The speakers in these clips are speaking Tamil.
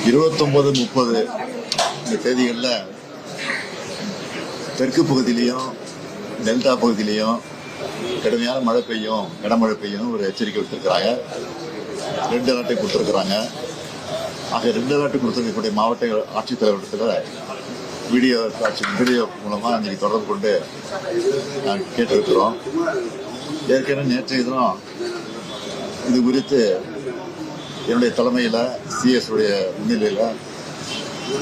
29, 30 இந்த தேதிகளில் தெற்கு பகுதியிலையும் டெல்டா பகுதியிலையும் கடுமையான மழை பெய்யும், கனமழை பெய்யும் ஒரு எச்சரிக்கை விடுத்திருக்கிறாங்க. ரெட் அலர்ட்டை கொடுத்துருக்குறாங்க. ஆக ரெட் அலர்ட் கொடுத்துருக்கக்கூடிய மாவட்ட ஆட்சித்தலைவரிடத்தில் வீடியோ மூலமாக இன்னைக்கு தொடர்பு கொண்டு நாங்கள் கேட்டிருக்கிறோம். ஏற்கனவே நேற்றைய தினம் இது குறித்து என்னுடைய தலைமையில் சிஎஸ் உடைய முன்னிலையில்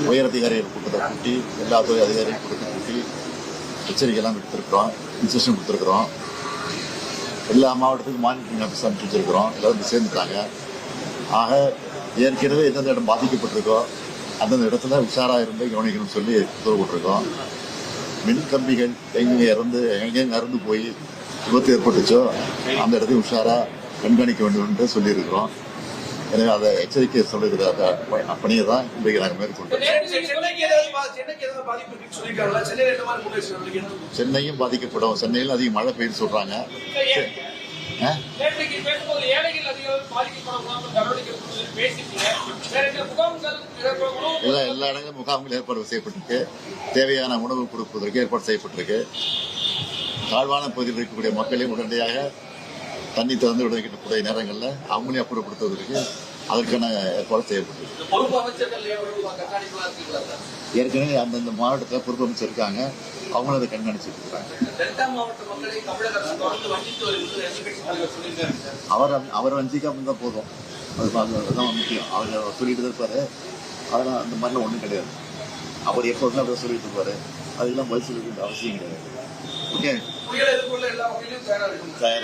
உயர் அதிகாரிகள் கூட்டத்தை கூட்டி எல்லா துறை அதிகாரிகள் கூட்டத்தை கூட்டி எச்சரிக்கையெல்லாம் எடுத்திருக்கிறோம், இன்ஸ்ட்ரக்ஷன் கொடுத்துருக்குறோம். எல்லா மாவட்டத்துக்கும் மானிட்டரிங் ஆஃபீஸ் அனுப்பிச்சு வச்சிருக்கிறோம். எல்லாரும் சேர்ந்துட்டாங்க. ஆக ஏற்கனவே எந்தெந்த இடம் பாதிக்கப்பட்டிருக்கோ அந்தந்த இடத்துல உஷாராக இருந்து கவனிக்கணும்னு சொல்லி உத்தரவு போட்டிருக்கோம். மின் கம்பிகள் எங்கெங்க அறுந்து போய் விபத்து ஏற்பட்டுச்சோ அந்த இடத்தையும் உஷாராக கண்காணிக்க வேண்டும் என்று சொல்லியிருக்கிறோம். எனவே அதை எச்சரிக்கை சொல்லுகிற பணியை தான் இன்றைக்கு நாங்கள் மேற்கொண்டோம். சென்னையும் பாதிக்கப்படும். சென்னையில் அதிக மழை பெய்யுன்னு சொல்றாங்க. எல்லா இடங்களும் முகாம்கள் ஏற்பாடு செய்யப்பட்டிருக்கு. தேவையான உணவு கொடுப்பதற்கு ஏற்பாடு செய்யப்பட்டிருக்கு. தாழ்வான பகுதியில் இருக்கக்கூடிய மக்களையும் உடனடியாக தண்ணி திறந்து விடக்கூடிய நேரங்களில் அவங்களையும் அப்புறப்படுத்துவதற்கு அதற்கான ஏற்பாடு செய்யப்பட்டிருக்கு. ஏற்கனவே அந்தந்த மாவட்டத்தில் பொறுப்பு அமைச்சர் இருக்காங்க. அவங்களும் அதை கண்காணிச்சுட்டு இருக்காங்க. அவர் வஞ்சிக்காம இருந்தால் போதும். அதுதான் முக்கியம். அவர் சொல்லிட்டு தான் இருப்பாரு. அதெல்லாம் அந்த மாதிரிலாம் ஒன்றும் கிடையாது. அவர் எப்போதுமே அதை சொல்லிட்டு இருப்பாரு. அதுக்கெல்லாம் பதில் சொல்ல வேண்டிய அவசியம் கிடையாது. ஓகே,